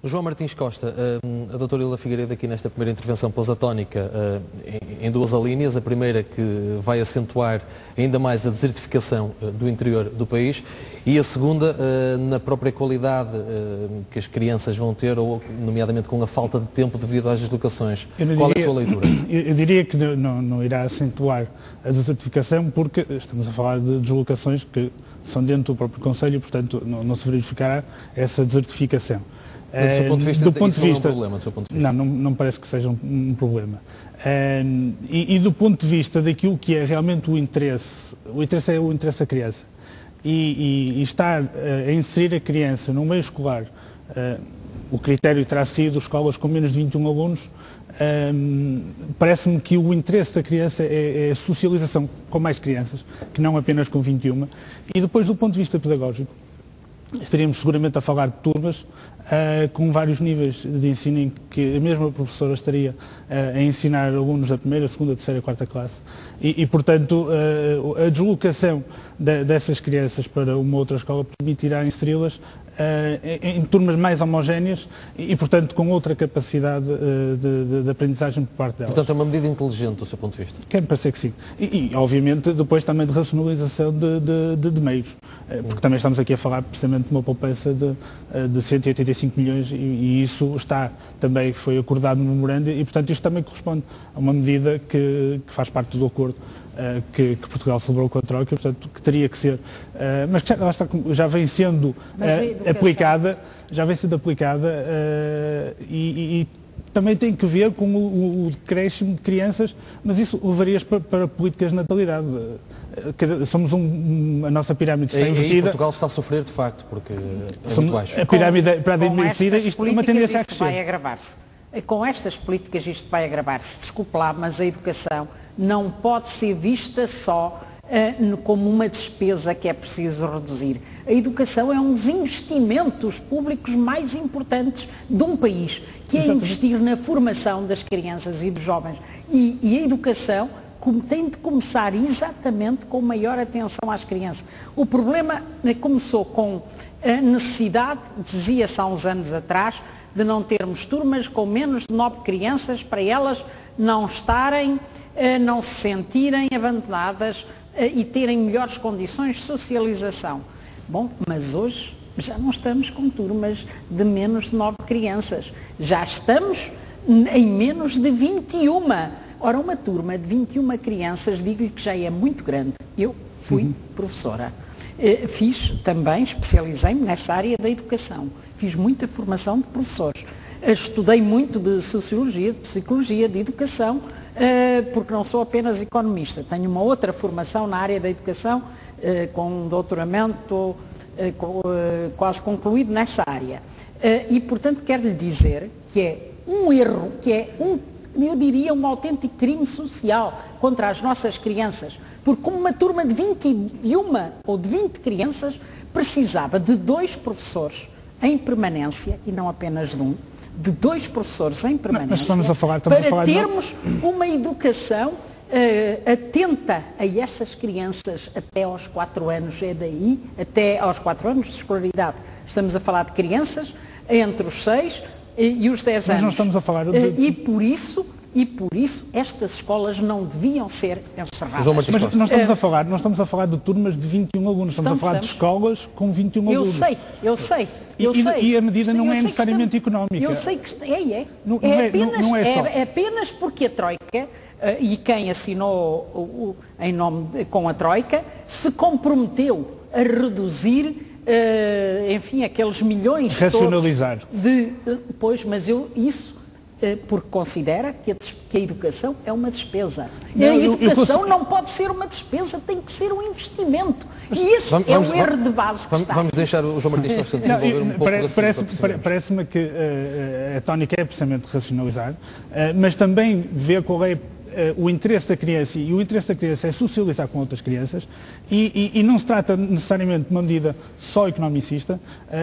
João Martins Costa, a doutora Hilda Figueiredo aqui nesta primeira intervenção pôs a tónica em duas alíneas. A primeira que vai acentuar ainda mais a desertificação do interior do país e a segunda na própria qualidade que as crianças vão ter, ou nomeadamente com a falta de tempo devido às deslocações. Qual é a sua leitura? Eu diria que não irá acentuar a desertificação, porque estamos a falar de deslocações que são dentro do próprio Conselho e, portanto, não se verificará essa desertificação. Do ponto de vista, não é um problema, do seu ponto de vista? Não parece que seja um problema. E do ponto de vista daquilo que é realmente o interesse é o interesse da criança. E estar a inserir a criança no meio escolar, o critério terá sido escolas com menos de 21 alunos, parece-me que o interesse da criança é a socialização com mais crianças, que não apenas com 21. E depois, do ponto de vista pedagógico, estaríamos seguramente a falar de turmas com vários níveis de ensino em que a mesma professora estaria a ensinar alunos da primeira, segunda, terceira e quarta classe e portanto, a deslocação dessas crianças para uma outra escola permitirá inseri-las em turmas mais homogéneas e, portanto, com outra capacidade de aprendizagem por parte delas. Portanto, é uma medida inteligente do seu ponto de vista? Quer-me parecer que sim. E, obviamente, depois também de racionalização de meios. Porque também estamos aqui a falar precisamente de uma poupança de 185 milhões e isso também foi acordado no memorando e, portanto, isto também corresponde a uma medida que faz parte do acordo que Portugal celebrou com a Troika, portanto, que teria que ser, mas que já vem sendo aplicada, e também tem que ver com o decréscimo de crianças, mas isso levaria para políticas de natalidade. A nossa pirâmide está invertida. E Portugal está a sofrer, de facto, porque é muito baixo. A pirâmide para invertida, isto é uma tendência a crescer. Vai agravar-se. Com estas políticas isto vai agravar-se. Desculpe lá, mas a educação não pode ser vista só como uma despesa que é preciso reduzir. A educação é um dos investimentos públicos mais importantes de um país, que é investir na formação das crianças e dos jovens. E a educação tem de começar exatamente com maior atenção às crianças. O problema começou com a necessidade, dizia-se há uns anos atrás, de não termos turmas com menos de 9 crianças para elas não se sentirem abandonadas e terem melhores condições de socialização. Bom, mas hoje já não estamos com turmas de menos de 9 crianças. Já estamos em menos de 21. Ora, uma turma de 21 crianças, digo-lhe que já é muito grande. Eu fui professora. Fiz também, especializei-me nessa área da educação. Fiz muita formação de professores. Estudei muito de sociologia, de psicologia, de educação, porque não sou apenas economista. Tenho uma outra formação na área da educação, com um doutoramento quase concluído nessa área. E, portanto, quero lhe dizer que é um erro, eu diria um autêntico crime social contra as nossas crianças, porque como uma turma de 21 ou de 20 crianças precisava de 2 professores em permanência, e não apenas de 2 professores em permanência, para termos uma educação atenta a essas crianças até aos 4 anos, até aos 4 anos de escolaridade. Estamos a falar de crianças entre os 6 e os 10 anos. Mas não estamos a falar E por isso estas escolas não deviam ser encerradas. Mas não estamos a falar de turmas de 21 alunos, estamos a falar de escolas com 21 alunos. Eu sei. E a medida não é necessariamente económica. Eu sei que é. É apenas porque a Troika e quem assinou com a Troika se comprometeu a reduzir aqueles milhões racionalizar. Mas porque considera que a educação é uma despesa. A educação não pode ser uma despesa, tem que ser um investimento. E esse é o erro de base que está. Vamos deixar o João Martins Costa desenvolver um pouco. Parece-me que a tónica é precisamente racionalizar, mas também ver qual é o interesse da criança, e o interesse da criança é socializar com outras crianças, e não se trata necessariamente de uma medida só economicista,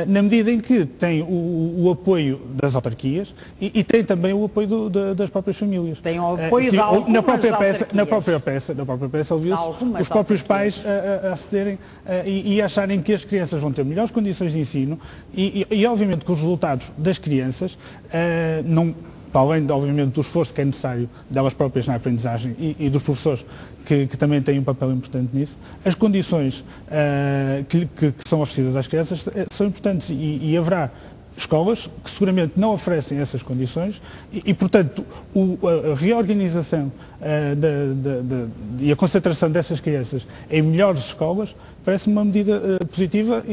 na medida em que tem o apoio das autarquias e tem também o apoio das próprias famílias. Tem o apoio de algumas autarquias. Na própria peça ouviu-se os próprios pais a acederem e acharem que as crianças vão ter melhores condições de ensino e obviamente que os resultados das crianças não... para além, obviamente, do esforço que é necessário delas próprias na aprendizagem e dos professores que também têm um papel importante nisso, as condições que são oferecidas às crianças são importantes e haverá escolas que seguramente não oferecem essas condições e portanto, a reorganização e a concentração dessas crianças em melhores escolas parece-me uma medida positiva.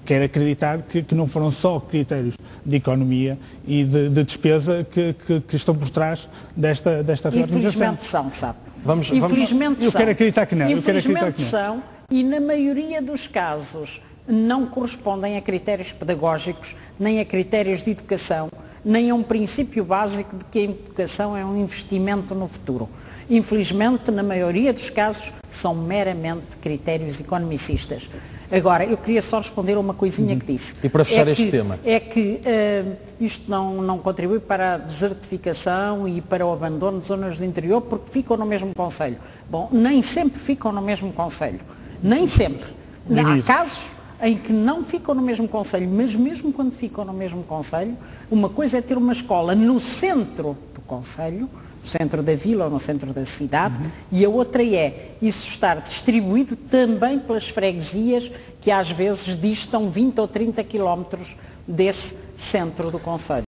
Quero acreditar que não foram só critérios de economia e de despesa que estão por trás desta reorganização. Infelizmente são, sabe? Eu quero acreditar que não. Infelizmente são, e na maioria dos casos não correspondem a critérios pedagógicos, nem a critérios de educação, nem a um princípio básico de que a educação é um investimento no futuro. Infelizmente, na maioria dos casos, são meramente critérios economicistas. Agora, eu queria só responder a uma coisinha que disse. E para fechar este tema? É que isto não contribui para a desertificação e para o abandono de zonas do interior porque ficam no mesmo concelho. Bom, nem sempre ficam no mesmo concelho. Nem sempre. Há casos em que não ficam no mesmo concelho, mas mesmo quando ficam no mesmo concelho, uma coisa é ter uma escola no centro do concelho, no centro da vila ou no centro da cidade, e a outra é isso estar distribuído também pelas freguesias que às vezes distam 20 ou 30 quilómetros desse centro do concelho.